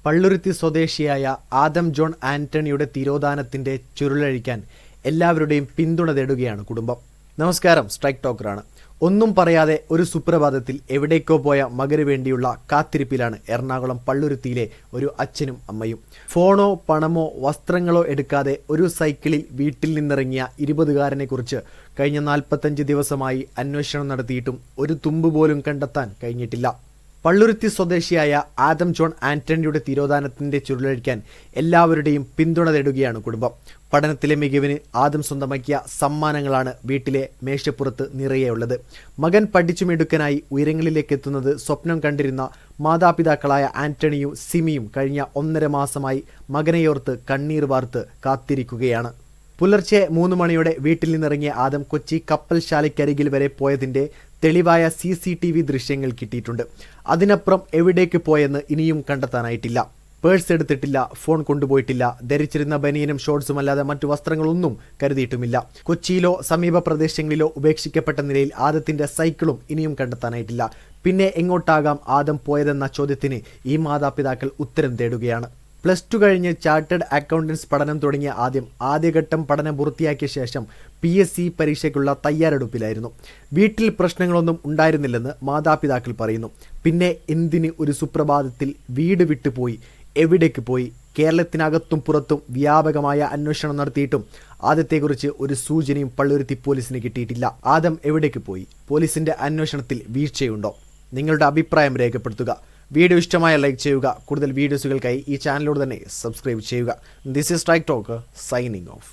പള്ളുരുത്തി സ്വദേശിയായ ആദം ജോൺ ആന്റണിയുടെ തിരോധാനത്തിന്റെ ചുരുളഴിക്കാൻ എല്ലാവരുടെയും പിന്തുണ തേടുകയാണ് കുടുംബം. നമസ്കാരം, സ്ട്രൈക്ക് ടോക്കറാണ്. ഒന്നും പറയാതെ ഒരു സുപ്രഭാതത്തിൽ എവിടേക്കോ പോയ മകന് വേണ്ടിയുള്ള കാത്തിരിപ്പിലാണ് എറണാകുളം പള്ളുരുത്തിയിലെ ഒരു അച്ഛനും അമ്മയും. ഫോണോ പണമോ വസ്ത്രങ്ങളോ എടുക്കാതെ ഒരു സൈക്കിളിൽ വീട്ടിൽ നിന്നിറങ്ങിയ 20കാരനെ കുറിച്ച് കഴിഞ്ഞ 45 ദിവസമായി അന്വേഷണം നടത്തിയിട്ടും ഒരു തുമ്പ് പോലും കണ്ടെത്താൻ കഴിഞ്ഞിട്ടില്ല. പള്ളുരുത്തി സ്വദേശിയായ ആദം ജോൺ ആന്റണിയുടെ തിരോധാനത്തിന്റെ ചുരുളഴിക്കാൻ എല്ലാവരുടെയും പിന്തുണ തേടുകയാണ് കുടുംബം. പഠനത്തിലെ മികവിന് ആദം സ്വന്തമാക്കിയ സമ്മാനങ്ങളാണ് വീട്ടിലെ മേശപ്പുറത്ത് നിറയെയുള്ളത്. മകൻ പഠിച്ചു മിടുക്കനായി ഉയരങ്ങളിലേക്ക് എത്തുന്നത് സ്വപ്നം കണ്ടിരുന്ന മാതാപിതാക്കളായ ആന്റണിയും സിമിയും കഴിഞ്ഞ 1.5 മാസമായി മകനെയോർത്ത് കണ്ണീർ വാർത്ത് കാത്തിരിക്കുകയാണ്. പുലർച്ചെ 3 മണിയോടെ വീട്ടിൽ നിന്നിറങ്ങിയ ആദം കൊച്ചി കപ്പൽശാലയ്ക്കരികിൽ വരെ പോയതിന്റെ തെളിവായ CCTV ദൃശ്യങ്ങൾ കിട്ടിയിട്ടുണ്ട്. അതിനപ്പുറം എവിടേക്ക് പോയെന്ന് ഇനിയും കണ്ടെത്താനായിട്ടില്ല. പേഴ്സ് എടുത്തിട്ടില്ല, ഫോൺ കൊണ്ടുപോയിട്ടില്ല, ധരിച്ചിരുന്ന ബനിയനും ഷോർട്സും അല്ലാതെ മറ്റു വസ്ത്രങ്ങളൊന്നും കരുതിയിട്ടുമില്ല. കൊച്ചിയിലോ സമീപ പ്രദേശങ്ങളിലോ ഉപേക്ഷിക്കപ്പെട്ട നിലയിൽ ആദത്തിന്റെ സൈക്കിളും ഇനിയും കണ്ടെത്താനായിട്ടില്ല. പിന്നെ എങ്ങോട്ടാകാം ആദം പോയതെന്ന ചോദ്യത്തിന് ഈ മാതാപിതാക്കൾ ഉത്തരം തേടുകയാണ്. +2 കഴിഞ്ഞ് ചാർട്ടേഡ് അക്കൗണ്ടൻസ് പഠനം തുടങ്ങിയ ആദ്യഘട്ടം പഠനം പൂർത്തിയാക്കിയ ശേഷം PSC പരീക്ഷയ്ക്കുള്ള തയ്യാറെടുപ്പിലായിരുന്നു. വീട്ടിൽ പ്രശ്നങ്ങളൊന്നും ഉണ്ടായിരുന്നില്ലെന്ന് മാതാപിതാക്കൾ പറയുന്നു. പിന്നെ എന്തിന് ഒരു സുപ്രഭാതത്തിൽ വീട് വിട്ടുപോയി? എവിടേക്ക് പോയി? കേരളത്തിനകത്തും പുറത്തും വ്യാപകമായ അന്വേഷണം നടത്തിയിട്ടും ആദത്തെക്കുറിച്ച് ഒരു സൂചനയും പള്ളുരുത്തി പോലീസിന് കിട്ടിയിട്ടില്ല. ആദം എവിടേക്ക് പോയി? പോലീസിന്റെ അന്വേഷണത്തിൽ വീഴ്ചയുണ്ടോ? നിങ്ങളുടെ അഭിപ്രായം രേഖപ്പെടുത്തുക. വീഡിയോ ഇഷ്ടമായ ലൈക്ക് ചെയ്യുക. കൂടുതൽ വീഡിയോസുകൾക്കായി ഈ ചാനലിലൂടെ തന്നെ സബ്സ്ക്രൈബ് ചെയ്യുക. This is strike talk signing off.